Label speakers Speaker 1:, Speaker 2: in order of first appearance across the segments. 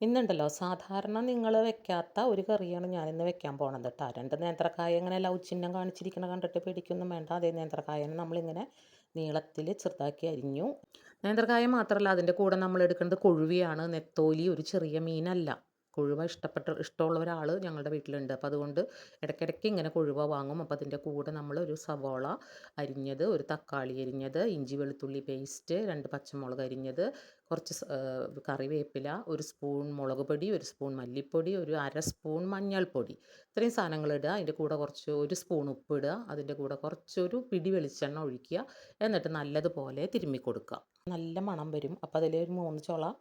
Speaker 1: ഇന്നുണ്ടല്ലോ സാധാരണ നിങ്ങൾ വെക്കാത്ത ഒരു കറിയാണ് ഞാനിന്ന് വെക്കാൻ പോണത് കേട്ടോ. രണ്ട് നേന്ത്രക്കായ ഇങ്ങനെ ലവ് ചിഹ്നം കാണിച്ചിരിക്കണ കണ്ടിട്ട് പേടിക്കൊന്നും വേണ്ട. അതേ നേന്ത്രക്കായനെ നമ്മളിങ്ങനെ നീളത്തിൽ ചെറുതാക്കി അരിഞ്ഞു. നേന്ത്രക്കായ മാത്രമല്ല, അതിൻ്റെ കൂടെ നമ്മൾ എടുക്കുന്നത് കൊഴുവിയാണ്, നെത്തോലി, ഒരു ചെറിയ മീനല്ല. കൊഴുവ ഇഷ്ടമുള്ള ഒരാൾ ഞങ്ങളുടെ വീട്ടിലുണ്ട്. അപ്പോൾ അതുകൊണ്ട് ഇടയ്ക്കിടയ്ക്ക് ഇങ്ങനെ കൊഴുവ വാങ്ങും. അപ്പോൾ അതിൻ്റെ കൂടെ നമ്മൾ ഒരു സവോള അരിഞ്ഞത്, ഒരു തക്കാളി അരിഞ്ഞത്, ഇഞ്ചി വെളുത്തുള്ളി പേസ്റ്റ്, 2 പച്ചമുളക് അരിഞ്ഞത്, കുറച്ച് കറിവേപ്പില, ഒരു സ്പൂൺ മുളക് പൊടി, ഒരു സ്പൂൺ മല്ലിപ്പൊടി, ഒരു അര സ്പൂൺ മഞ്ഞൾപ്പൊടി, ഇത്രയും സാധനങ്ങൾ ഇടുക. അതിൻ്റെ കൂടെ കുറച്ച് ഒരു സ്പൂൺ ഉപ്പ് ഇടുക. അതിൻ്റെ കൂടെ കുറച്ചൊരു പിടി വെളിച്ചെണ്ണ ഒഴിക്കുക. എന്നിട്ട് നല്ലതുപോലെ തിരുമ്മി കൊടുക്കുക. നല്ല മണം വരും. അപ്പോൾ അതിൽ ഒരു 3 ചുള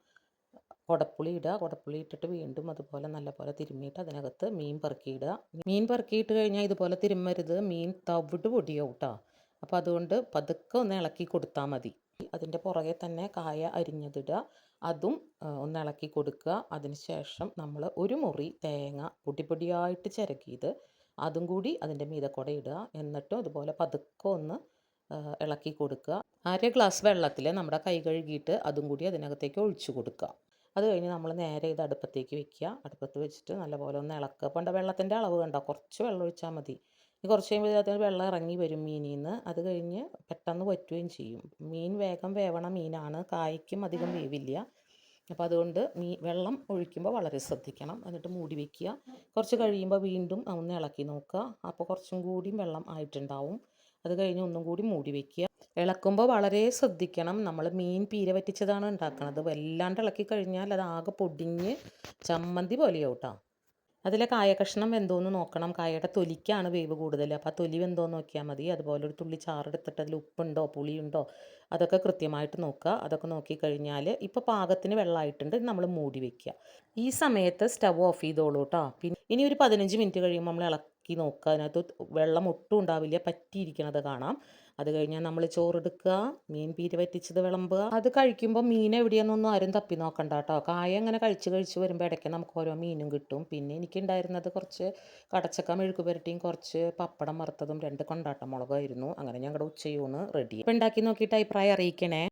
Speaker 1: കുടപ്പുളി ഇടുക. കുടപ്പുളി ഇട്ടിട്ട് വീണ്ടും അതുപോലെ നല്ലപോലെ തിരുമ്മിയിട്ട് അതിനകത്ത് മീൻ പെറുക്കിയിടുക. മീൻ പെറുക്കിയിട്ട് കഴിഞ്ഞാൽ ഇതുപോലെ തിരുമ്മരുത്, മീൻ തവിട് പൊടിയാവും കേട്ടോ. അപ്പോൾ അതുകൊണ്ട് പതുക്കെ ഒന്ന് ഇളക്കി കൊടുത്താൽ മതി. അതിൻ്റെ പുറകെ തന്നെ കായ അരിഞ്ഞതിടുക, അതും ഒന്ന് ഇളക്കി കൊടുക്കുക. അതിന് ശേഷം നമ്മൾ ഒരു മുറി തേങ്ങ പൊടിയായിട്ട് ചിരകിയത് അതും കൂടി അതിൻ്റെ മീതെ കൂടെ ഇടുക. എന്നിട്ടും അതുപോലെ പതുക്കെ ഒന്ന് ഇളക്കി കൊടുക്കുക. 1/2 ഗ്ലാസ് വെള്ളത്തിൽ നമ്മുടെ കൈ കഴുകിയിട്ട് അതും കൂടി അതിനകത്തേക്ക് ഒഴിച്ചു കൊടുക്കുക. അത് കഴിഞ്ഞ് നമ്മൾ നേരെ ഇത് അടുപ്പത്തേക്ക് വെക്കുക. അടുപ്പത്ത് വെച്ചിട്ട് നല്ലപോലെ ഒന്ന് ഇളക്കുക. അപ്പോൾ വെള്ളത്തിൻ്റെ അളവ് കണ്ടോ, കുറച്ച് വെള്ളം ഒഴിച്ചാൽ മതി. ഇനി കുറച്ച് കഴിയുമ്പോൾ ഇതിനകത്ത് വെള്ളം ഇറങ്ങി വരും മീനിൽ നിന്ന്. അത് കഴിഞ്ഞ് പെട്ടെന്ന് വറ്റുകയും ചെയ്യും. മീൻ വേഗം വേവണ മീനാണ്, കായ്ക്കും അധികം വേവില്ല. അപ്പോൾ അതുകൊണ്ട് വെള്ളം ഒഴിക്കുമ്പോൾ വളരെ ശ്രദ്ധിക്കണം. എന്നിട്ട് മൂടി വയ്ക്കുക. കുറച്ച് കഴിയുമ്പോൾ വീണ്ടും ഒന്ന് ഇളക്കി നോക്കുക. അപ്പോൾ കുറച്ചും കൂടിയും വെള്ളം ആയിട്ടുണ്ടാവും. അത് കഴിഞ്ഞ് ഒന്നും കൂടി മൂടി വയ്ക്കുക. ഇളക്കുമ്പോൾ വളരെ ശ്രദ്ധിക്കണം. നമ്മൾ മീൻ പീര വറ്റിച്ചതാണ് ഉണ്ടാക്കുന്നത്. വല്ലാണ്ട് ഇളക്കി കഴിഞ്ഞാൽ അത് ആകെ പൊടിഞ്ഞ് ചമ്മന്തി പോലെയാവും കേട്ടോ. അതിലെ കായ കഷ്ണം വെന്തോന്ന് നോക്കണം. കായയുടെ തൊലിക്കാണ് വേവ് കൂടുതൽ. അപ്പോൾ ആ തൊലി വെന്തോന്ന് നോക്കിയാൽ മതി. അതുപോലെ ഒരു തുള്ളി ചാറെടുത്തിട്ട് അതിൽ ഉപ്പുണ്ടോ പുളിയുണ്ടോ അതൊക്കെ കൃത്യമായിട്ട് നോക്കുക. അതൊക്കെ നോക്കിക്കഴിഞ്ഞാൽ ഇപ്പോൾ പാകത്തിന് വെള്ളമായിട്ടുണ്ട്. നമ്മൾ മൂടി വയ്ക്കുക. ഈ സമയത്ത് സ്റ്റവ് ഓഫ് ചെയ്തോളൂ കേട്ടോ. പിന്നെ ഇനി ഒരു 15 മിനിറ്റ് കഴിയുമ്പോൾ നമ്മൾ ഇളക്കി നോക്കുക. അതിനകത്ത് വെള്ളം ഒട്ടും ഉണ്ടാവില്ല, പറ്റിയിരിക്കണത് കാണാം. അത് കഴിഞ്ഞാൽ നമ്മൾ ചോറെടുക്കുക, മീൻ പീര വറ്റിച്ചത് വിളമ്പുക. അത് കഴിക്കുമ്പോൾ മീൻ എവിടെയെന്നൊന്നും ആരും തപ്പി നോക്കണ്ട കേട്ടോ. കായ ഇങ്ങനെ കഴിച്ച് വരുമ്പോൾ ഇടയ്ക്ക് നമുക്ക് ഓരോ മീനും കിട്ടും. പിന്നെ എനിക്കുണ്ടായിരുന്നത് കുറച്ച് കടച്ചക്ക മെഴുക്ക് പുരട്ടിയും കുറച്ച് പപ്പടം വറുത്തതും 2 കൊണ്ടാട്ട മുളകായിരുന്നു. അങ്ങനെ ഞങ്ങളുടെ ഉച്ചയൂണ് റെഡി. ഇപ്പം ഉണ്ടാക്കി നോക്കിയിട്ട് അഭിപ്രായം അറിയിക്കണേ.